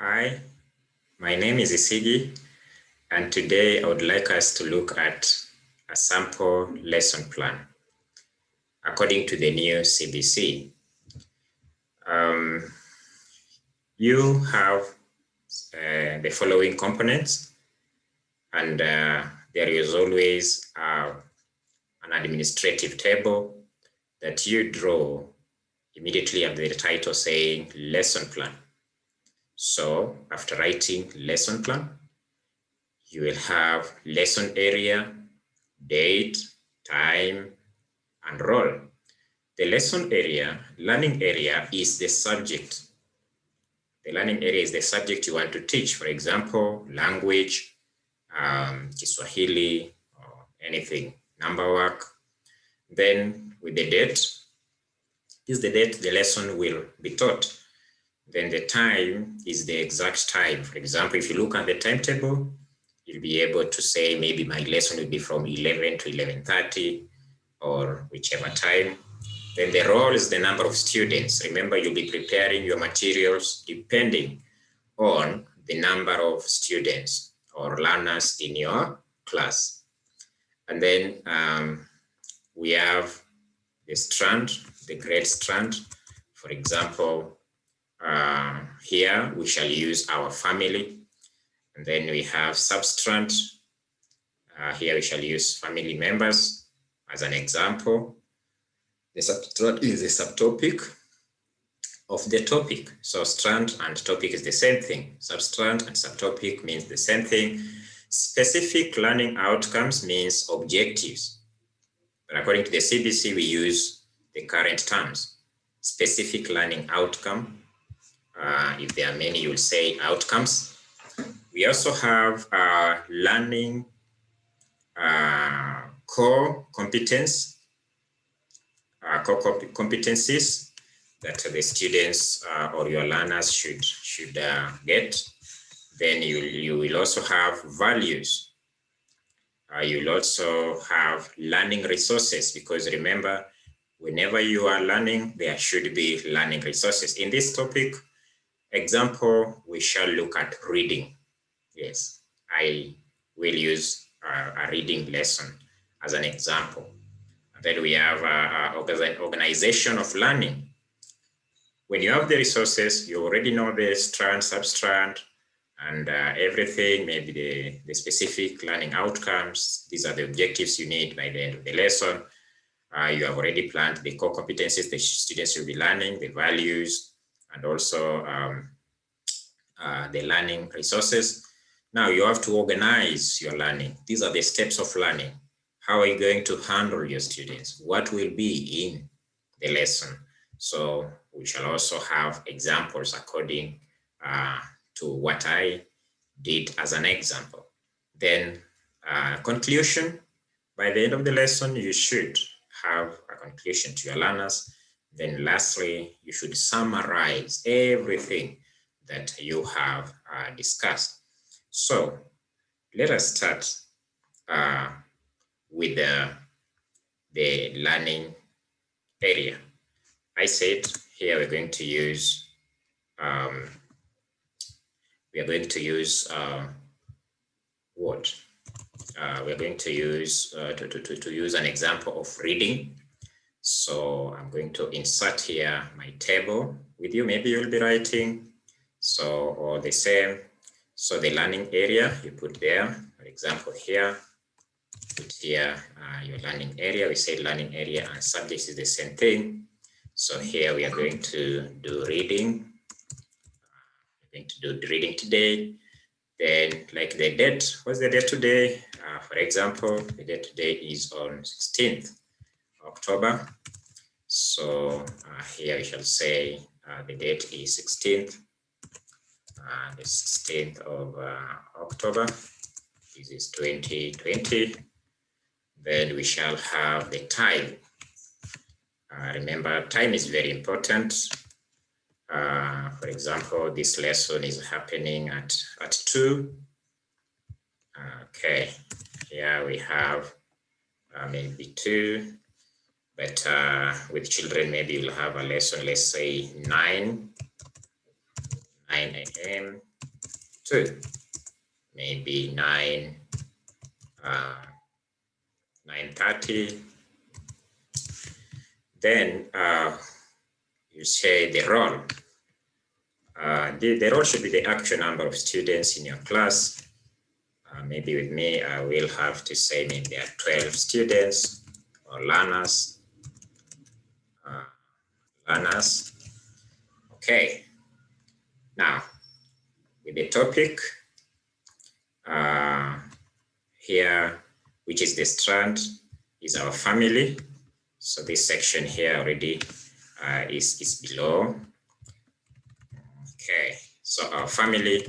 Hi, my name is Isigi, and today I would like us to look at a sample lesson plan according to the new C.B.C. You have the following components, and there is always an administrative table that you draw immediately after the title saying lesson plan. So after writing lesson plan, you will have lesson area, date, time, and role. The lesson area, learning area is the subject. The learning area is the subject you want to teach. For example, language, Kiswahili, or anything, number work. Then with the date, is the date the lesson will be taught. Then the time is the exact time. For example, if you look at the timetable, you'll be able to say maybe my lesson will be from 11 to 11:30 or whichever time. Then the role is the number of students. Remember, you'll be preparing your materials depending on the number of students or learners in your class. And then we have the strand, the grade strand. For example, here we shall use our family. And then we have substrand. Here we shall use family members as an example. The substrand is a subtopic of the topic. So strand and topic is the same thing. Substrand and subtopic means the same thing. Specific learning outcomes means objectives. But according to the C.B.C, we use the current terms. Specific learning outcome. If there are many, you will say outcomes. We also have learning core competence, core competencies that the students or your learners should get. Then you will also have values. You'll also have learning resources, because remember, whenever you are learning, there should be learning resources. In this topic example, we shall look at reading. Yes, I will use a reading lesson as an example. And then we have organization of learning. When you have the resources, you already know the strand, substrand, and everything, maybe the specific learning outcomes. These are the objectives you need by the end of the lesson. You have already planned the core competencies the students will be learning, the values, and also the learning resources. Now you have to organize your learning. These are the steps of learning. How are you going to handle your students? What will be in the lesson? So we shall also have examples according to what I did as an example. Then conclusion. By the end of the lesson, you should have a conclusion to your learners. Then lastly, you should summarize everything that you have discussed. So let us start with the learning area. I said here we're going to use what? We're going to use to use an example of reading. So I'm going to insert here my table with you. Maybe you'll be writing. So, or the same. So the learning area you put there, for example, here, put here your learning area. We say learning area and subject is the same thing. So here we are going to do reading. We're going to do the reading today. Then like the date, what's the date today? For example, the date today is on 16th October. So here we shall say the date is 16th. The 16th of October. This is 2020. Then we shall have the time. Remember, time is very important. For example, this lesson is happening at 2. Okay, here we have maybe 2, but with children, maybe you'll have a lesson, let's say 9 a.m. to maybe 9:30. Then you say the roll. The roll should be the actual number of students in your class. Maybe with me, I will have to say maybe there are 12 students or learners. Okay. Now, with the topic here, which is the strand, is our family. So this section here already is below. Okay, so our family.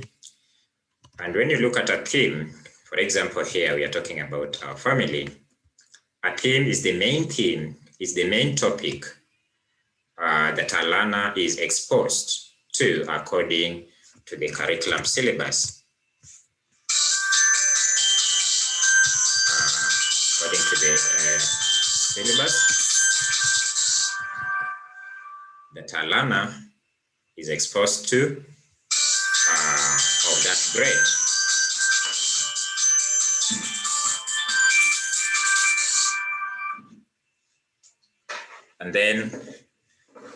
And when you look at a theme, for example, here we are talking about our family. A theme, is the main topic that a learner is exposed to according to the curriculum syllabus. According to the syllabus that a learner is exposed to of that grade. And then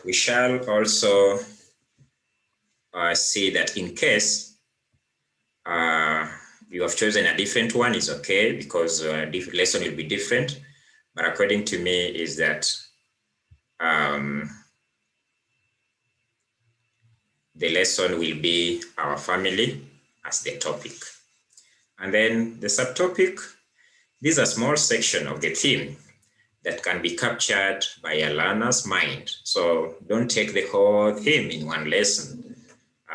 we shall also see that in case you have chosen a different one, is okay, because lesson will be different. But according to me is that the lesson will be our family as the topic. And then the subtopic, these are small section of the theme that can be captured by a learner's mind. So don't take the whole theme in one lesson.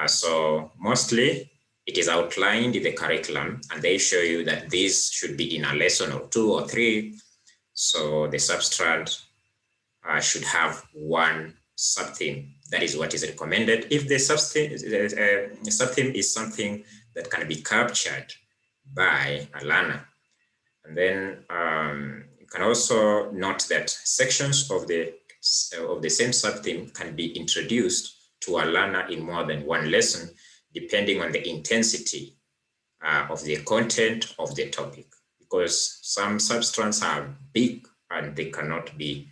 So mostly it is outlined in the curriculum, and they show you that this should be in a lesson or 2 or 3. So the substrand should have one subtheme. That is what is recommended. If the subtheme is something that can be captured by a learner. And then you can also note that sections of the same subtheme can be introduced to a learner in more than one lesson, depending on the intensity of the content of the topic, because some substrands are big and they cannot be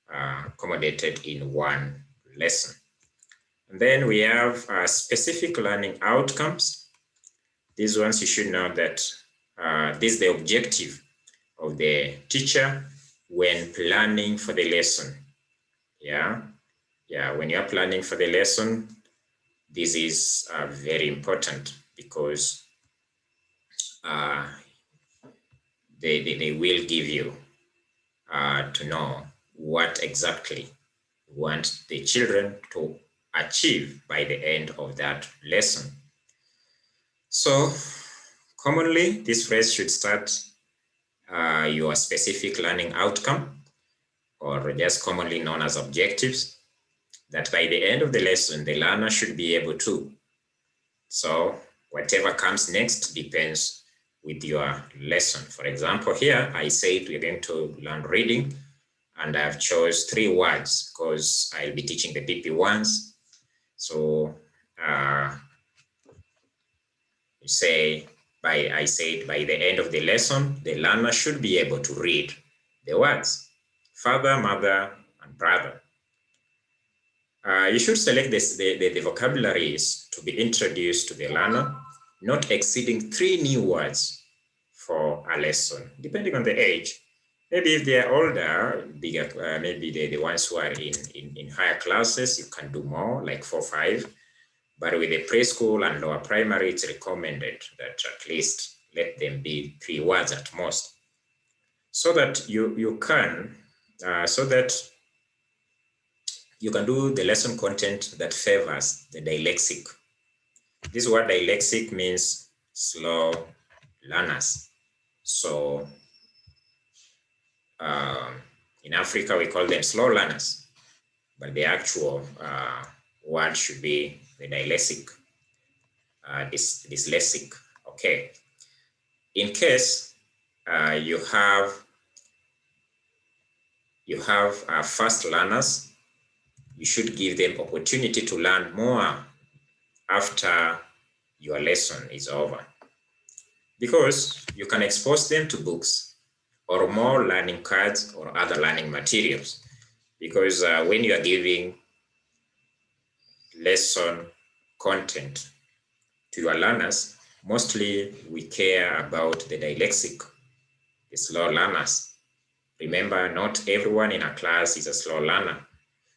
accommodated in one lesson. And then we have specific learning outcomes. These ones you should know that this is the objective of the teacher when planning for the lesson. When you're planning for the lesson, this is very important, because they will give you to know what exactly you want the children to achieve by the end of that lesson. So commonly, this phrase should start your specific learning outcome, or just commonly known as objectives, that by the end of the lesson, the learner should be able to. So whatever comes next depends with your lesson. For example, here I said we're going to learn reading, and I've chose 3 words because I'll be teaching the PP1s. So you say, I said by the end of the lesson, the learner should be able to read the words father, mother, and brother. You should select the vocabularies to be introduced to the learner, not exceeding 3 new words for a lesson, depending on the age. Maybe if they are older, bigger, maybe the ones who are in higher classes, you can do more, like 4 or 5. But with the preschool and lower primary, it's recommended that at least let them be 3 words at most, so that you can do the lesson content that favors the dyslexic. This word dyslexic means slow learners. So in Africa, we call them slow learners, but the actual word should be the dyslexic. Dyslexic. Okay. In case you have fast learners, you should give them opportunity to learn more after your lesson is over, because you can expose them to books or more learning cards or other learning materials. Because when you are giving lesson content to your learners, mostly we care about the dyslexic, the slow learners. Remember, not everyone in a class is a slow learner.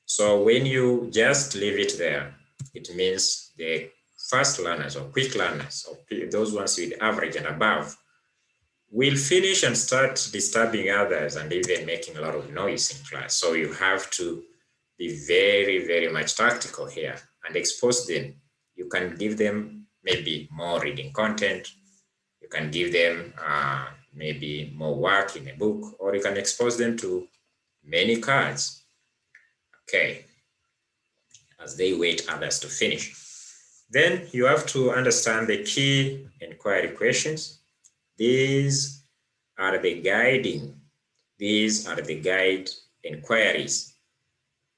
So when you just leave it there, it means the fast learners or quick learners, or those ones with average and above, will finish and start disturbing others and even making a lot of noise in class. So you have to be very, very much tactical here and expose them. You can give them maybe more reading content. You can give them maybe more work in a book, or you can expose them to many cards, okay, as they wait others to finish. Then you have to understand the key inquiry questions. These are the guide inquiries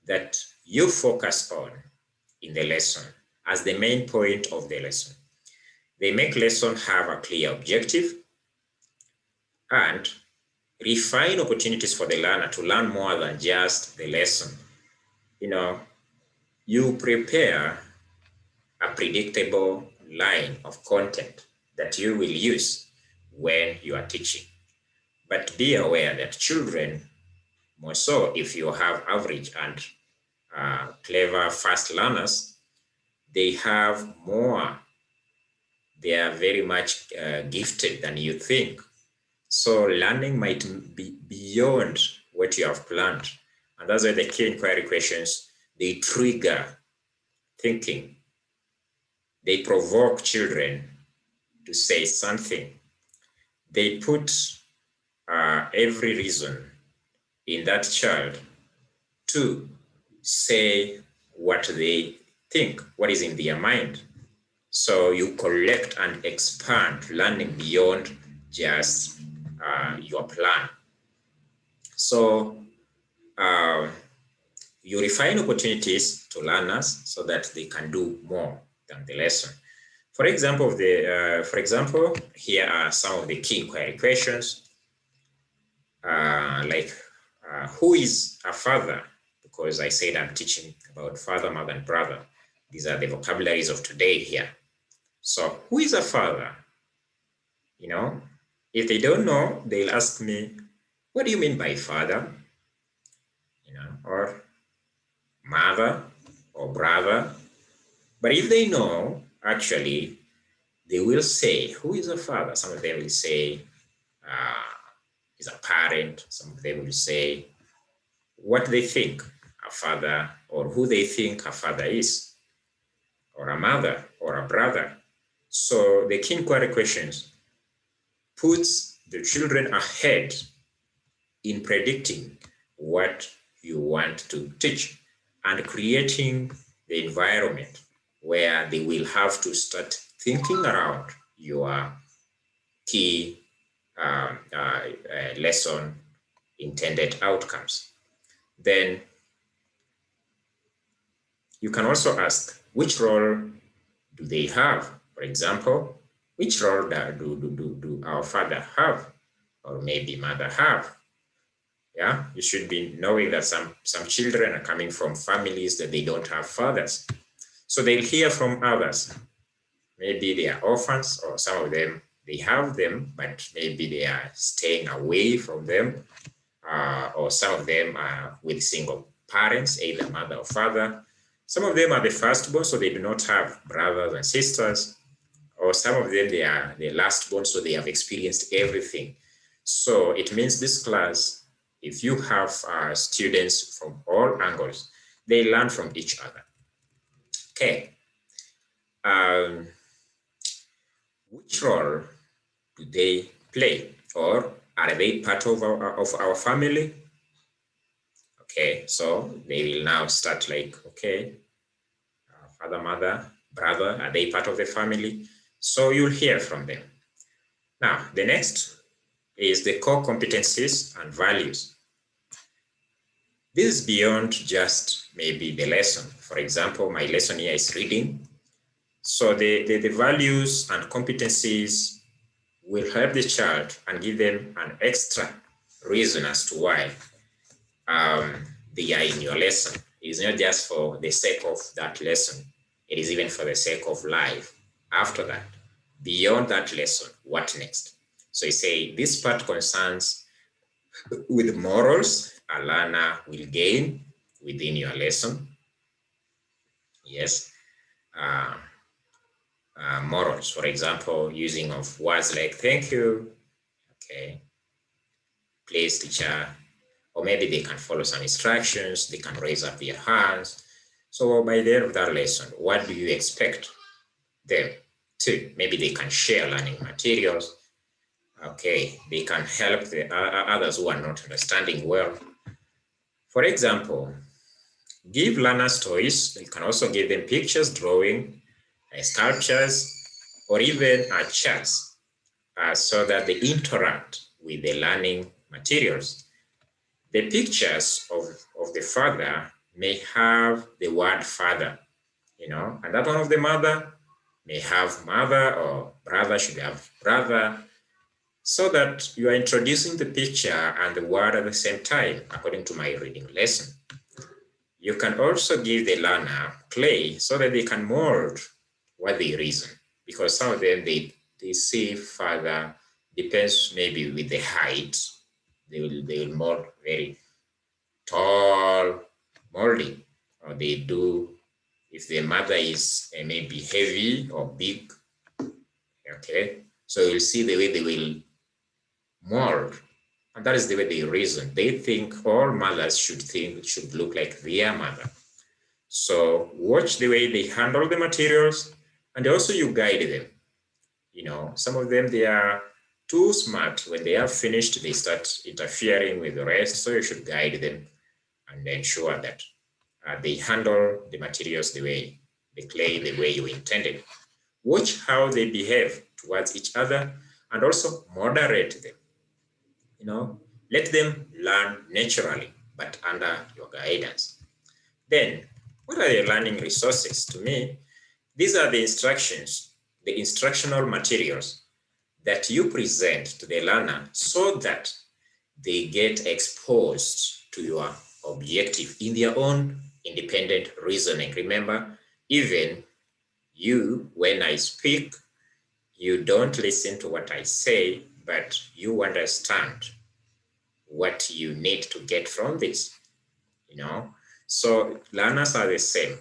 that you focus on in the lesson as the main point of the lesson. They make lesson have a clear objective and refine opportunities for the learner to learn more than just the lesson. You prepare a predictable line of content that you will use when you are teaching. But be aware that children, more so if you have average and clever fast learners, they have more. They are very much gifted than you think. So learning might be beyond what you have planned. And that's why the key inquiry questions, they trigger thinking. They provoke children to say something. They put every reason in that child to say what they think, what is in their mind. So you collect and expand learning beyond just your plan. So you refine opportunities to learners so that they can do more than the lesson. For example, here are some of the key inquiry questions, like who is a father? Because I said I'm teaching about father, mother, and brother. These are the vocabularies of today here. So who is a father? If they don't know, they'll ask me, what do you mean by father? Or mother or brother. But if they know, actually, they will say, who is a father? Some of them will say, is a parent. Some of them will say what they think a father, or who they think a father is, or a mother, or a brother. So the key inquiry questions puts the children ahead in predicting what you want to teach and creating the environment where they will have to start thinking around your key lesson intended outcomes. Then you can also ask, which role do they have? For example, which role do our father have, or maybe mother have? Yeah, you should be knowing that some children are coming from families that they don't have fathers. So they'll hear from others. Maybe they are orphans, or some of them, they have them, but maybe they are staying away from them. Or some of them are with single parents, either mother or father. Some of them are the firstborn, so they do not have brothers and sisters. Or some of them, they are the lastborn, so they have experienced everything. So it means this class, if you have students from all angles, they learn from each other. Okay. Which role do they play, or are they part of our family? Okay, so they will now start like, okay, father, mother, brother, are they part of the family? So you'll hear from them. Now, the next is the core competencies and values. This is beyond just maybe the lesson. For example, my lesson here is reading. So the values and competencies will help the child and give them an extra reason as to why they are in your lesson. It is not just for the sake of that lesson, it is even for the sake of life. After that, beyond that lesson, what next? So you say this part concerns with morals a learner will gain within your lesson. Yes. Morals, for example, using of words like thank you, okay, please teacher, or maybe they can follow some instructions, they can raise up their hands. So by the end of that lesson, what do you expect them to? Maybe they can share learning materials. Okay, they can help the others who are not understanding well. For example, give learners toys. You can also give them pictures, drawing, sculptures, or even charts so that they interact with the learning materials. The pictures of the father may have the word father, and that one of the mother may have mother, or brother should have brother, so that you are introducing the picture and the word at the same time, according to my reading lesson. You can also give the learner clay so that they can mold what they reason, because some of them, they see further, depends maybe with the height, they will mold very tall molding, or they do, if the mother is maybe heavy or big, okay, so you'll see the way they will mold, and that is the way they reason. They think all mothers should look like their mother. So watch the way they handle the materials, and also you guide them. Some of them, they are too smart. When they are finished, they start interfering with the rest. So you should guide them and ensure that they handle the materials the clay, the way you intended. Watch how they behave towards each other, and also moderate them. Let them learn naturally, but under your guidance. Then, what are the learning resources? To me, these are the instructions, the instructional materials that you present to the learner so that they get exposed to your objective in their own independent reasoning. Remember, even you, when I speak, you don't listen to what I say, but you understand what you need to get from this, So learners are the same.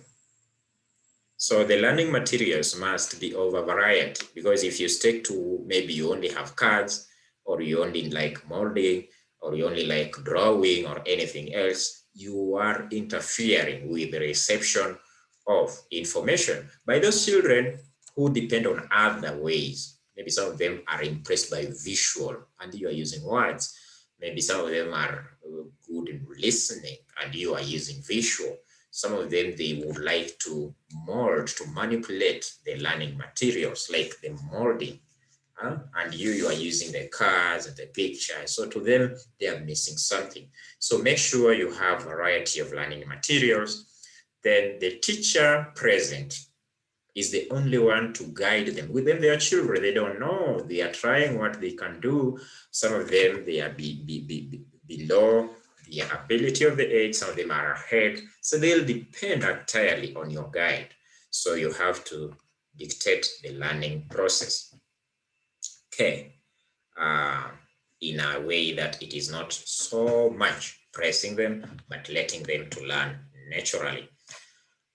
So the learning materials must be of a variety, because if you stick to maybe you only have cards, or you only like molding, or you only like drawing or anything else, you are interfering with the reception of information by those children who depend on other ways. Maybe some of them are impressed by visual and you are using words. Maybe some of them are good in listening and you are using visual. Some of them, they would like to mold, to manipulate the learning materials, like the molding. And you are using the cards and the pictures. So to them, they are missing something. So make sure you have a variety of learning materials. Then the teacher present is the only one to guide them. With them, they are children. They don't know. They are trying what they can do. Some of them, they are below the ability of the age. Some of them are ahead. So they'll depend entirely on your guide. So you have to dictate the learning process. Okay. In a way that it is not so much pressing them, but letting them to learn naturally.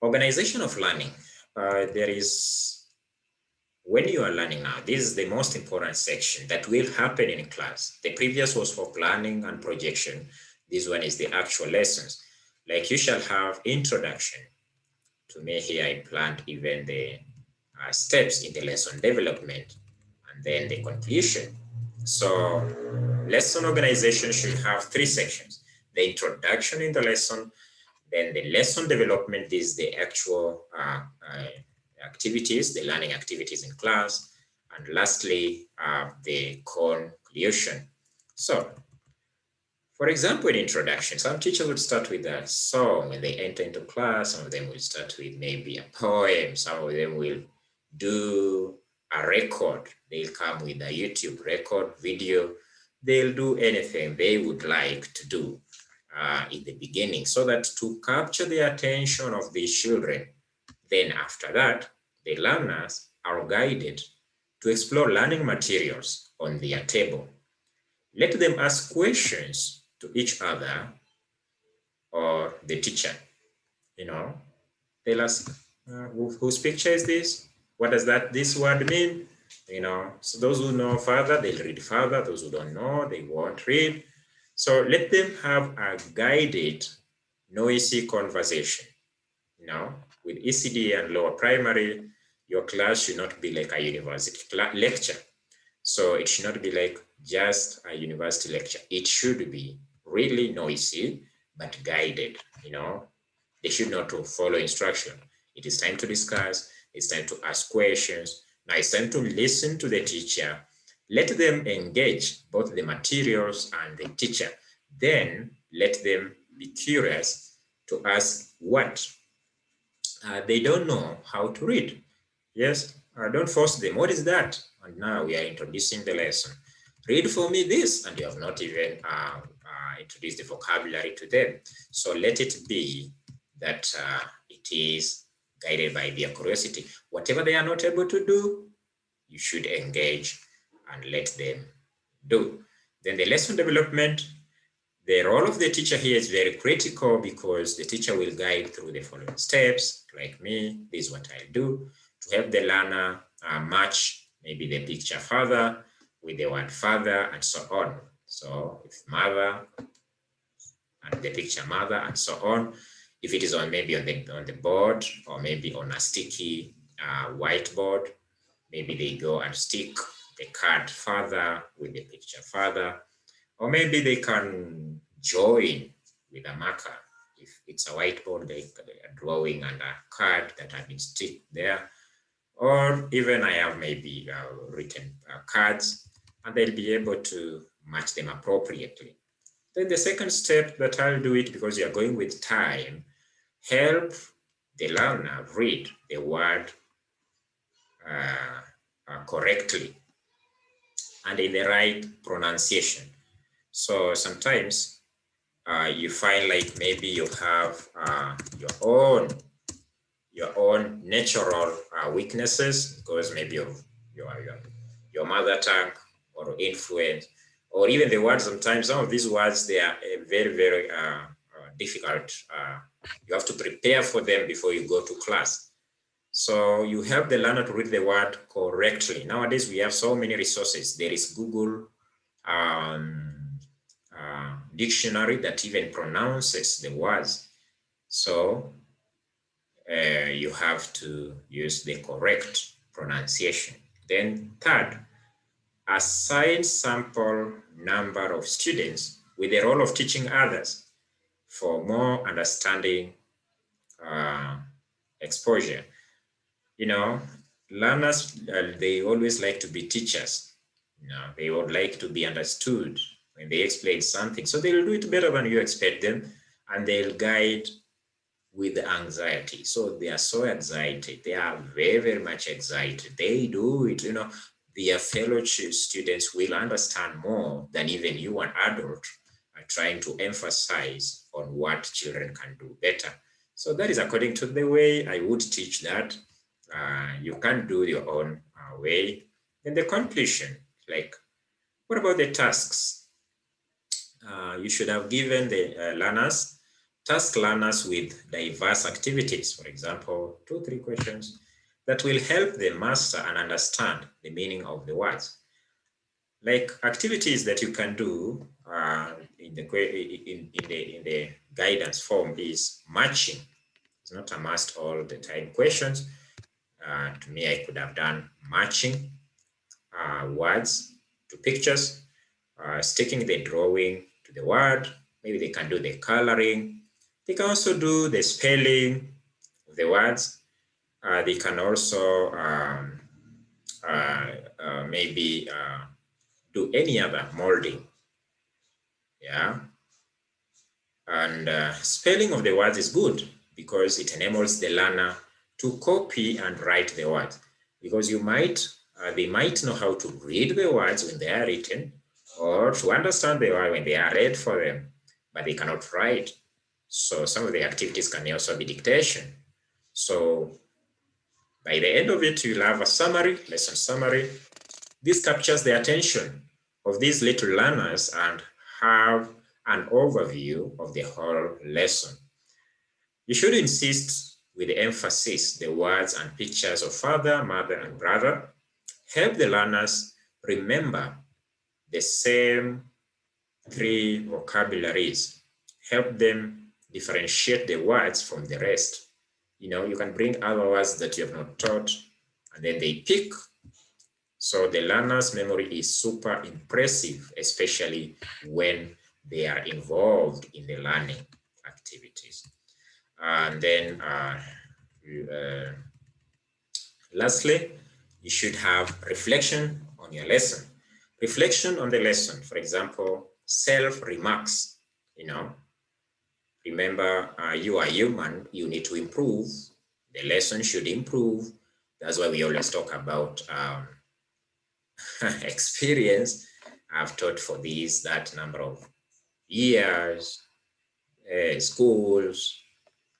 Organization of learning. There is, when you are learning now, this is the most important section that will happen in class. The previous was for planning and projection. This one is the actual lessons. Like you shall have introduction. To me here, I planned even the steps in the lesson development, and then the conclusion. So lesson organization should have 3 sections. The introduction in the lesson, then the lesson development is the actual activities, the learning activities in class, and lastly, the conclusion. So, for example, in introduction, some teachers would start with a song when they enter into class. Some of them will start with maybe a poem. Some of them will do a record. They'll come with a YouTube record video. They'll do anything they would like to do in the beginning, so that to capture the attention of the children. Then after that, the learners are guided to explore learning materials on their table. Let them ask questions to each other or the teacher. They'll ask, whose picture is this? What does this word mean? So those who know further, they'll read further. Those who don't know, they won't read. So let them have a guided, noisy conversation. With ECD and lower primary, your class should not be like a university lecture. So it should not be like just a university lecture. It should be really noisy, but guided. They should not follow instruction. It is time to discuss. It's time to ask questions. Now it's time to listen to the teacher. Let them engage both the materials and the teacher. Then let them be curious to ask what they don't know how to read. Yes, don't force them. What is that? And now we are introducing the lesson. Read for me this, and you have not even introduced the vocabulary to them. So let it be that it is guided by their curiosity. Whatever they are not able to do, you should engage and let them do. Then the lesson development, the role of the teacher here is very critical, because the teacher will guide through the following steps. Like me, this is what I do to help the learner match maybe the picture father with the word father and so on. So if mother and the picture mother and so on. If it is on maybe on the board, or maybe on a sticky whiteboard, maybe they go and stick the card father with the picture father, or maybe they can join with a marker. If it's a whiteboard, they are drawing and a card that have been stick there. Or even I have maybe written cards, and they'll be able to match them appropriately. Then the second step that I'll do it, because you're going with time, help the learner read the word correctly and in the right pronunciation. So sometimes you find like maybe you have your own natural weaknesses, because maybe of your mother tongue or influence, or even the words. Sometimes some of these words, they are very, very difficult. You have to prepare for them before you go to class. So you help the learner to read the word correctly. Nowadays, we have so many resources. There is Google dictionary that even pronounces the words. So you have to use the correct pronunciation. Then third, assign sample number of students with the role of teaching others for more understanding exposure. Learners, they always like to be teachers. They would like to be understood when they explain something. So they'll do it better than you expect them, and they'll guide with anxiety. So they are so excited. They are very, very much excited. They do it, their fellow students will understand more than even you, an adult, are trying to emphasize on what children can do better. So that is according to the way I would teach that. You can do your own way. Then the conclusion, like, what about the tasks? You should have given the learners, task learners with diverse activities, for example, 2-3 questions that will help them master and understand the meaning of the words. Like activities that you can do in the guidance form is matching. It's not a must all the time. Questions, to me, I could have done matching words to pictures, sticking the drawing to the word. Maybe they can do the coloring. They can also do the spelling of the words. They can also maybe do any other molding. Yeah. And spelling of the words is good, because it enables the learner to copy and write the words. because they might know how to read the words when they are written, or to understand the word when they are read for them, but they cannot write. So some of the activities can also be dictation. So by the end of it, you'll have a summary, lesson summary. This captures the attention of these little learners and have an overview of the whole lesson. You should insist with emphasis the words and pictures of father, mother, and brother. Help the learners remember the same 3 vocabularies. Help them differentiate the words from the rest. You can bring other words that you have not taught, and then they pick. So the learner's memory is super impressive, especially when they are involved in the learning activities. And then lastly, you should have reflection on your lesson. Reflection on the lesson, for example, self-remarks. Remember, you are human, you need to improve. The lesson should improve. That's why we always talk about experience. I've taught for that number of years, schools.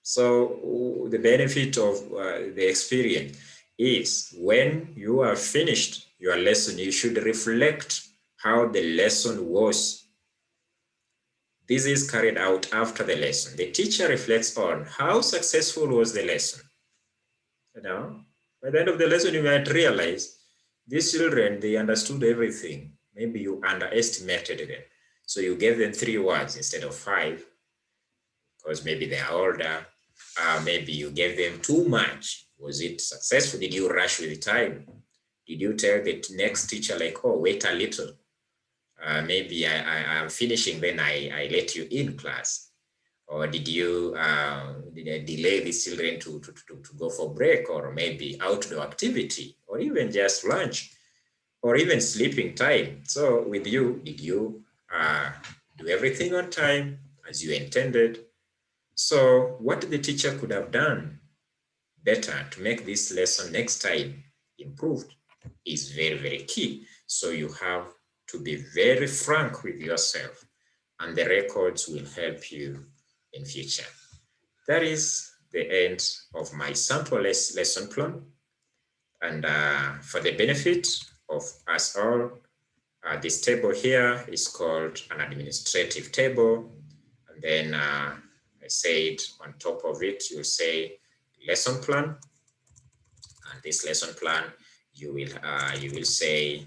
So the benefit of the experience is when you are finished your lesson, you should reflect how the lesson was. This is carried out after the lesson. The teacher reflects on how successful was the lesson. By the end of the lesson, you might realize these children, they understood everything. Maybe you underestimated them. So you gave them 3 words instead of 5, because maybe they are older. Maybe you gave them too much. Was it successful? Did you rush with the time? Did you tell the next teacher, like, oh, wait a little? Maybe I'm finishing, then I let you in class. Or did you delay these children to go for break, or maybe outdoor activity, or even just lunch, or even sleeping time? So with you, did you do everything on time as you intended? So what the teacher could have done better to make this lesson next time improved is very, very key. So you have to be very frank with yourself, and the records will help you in future. That is the end of my sample lesson plan. And for the benefit of us all, this table here is called an administrative table. And then I said on top of it, you'll say lesson plan. And this lesson plan, you will say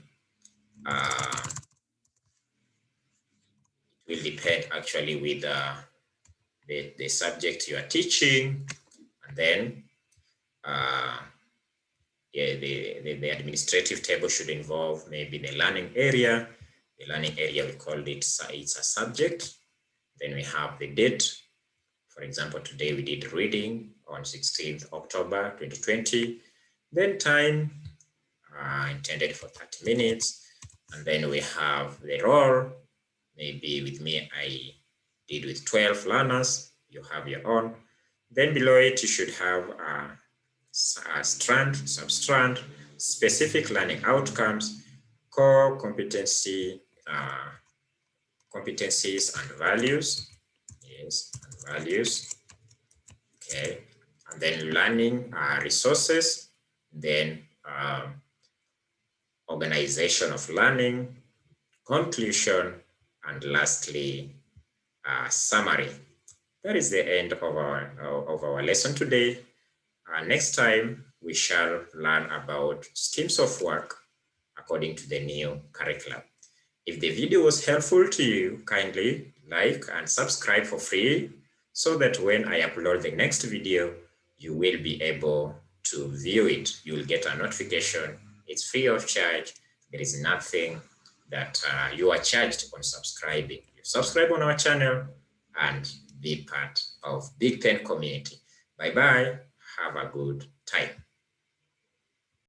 it will depend actually with the subject you are teaching. And then the administrative table should involve maybe the learning area. The learning area, we called it, it's a subject. Then we have the date. For example, today we did reading on 16th October 2020. Then time intended for 30 minutes. And then we have the role. Maybe with me, I did with 12 learners. You have your own. Then below it, you should have a strand, substrand, specific learning outcomes, core competency, competencies and values. Yes, and values. Okay, and then learning resources, then organization of learning, conclusion, and lastly, summary. That is the end of our lesson today. Next time, we shall learn about streams of work according to the new curriculum. If the video was helpful to you, kindly like and subscribe for free, so that when I upload the next video, you will be able to view it. You will get a notification. It's free of charge. There is nothing that you are charged on subscribing. You subscribe on our channel and be part of Big Ten community. Bye-bye. Have a good time.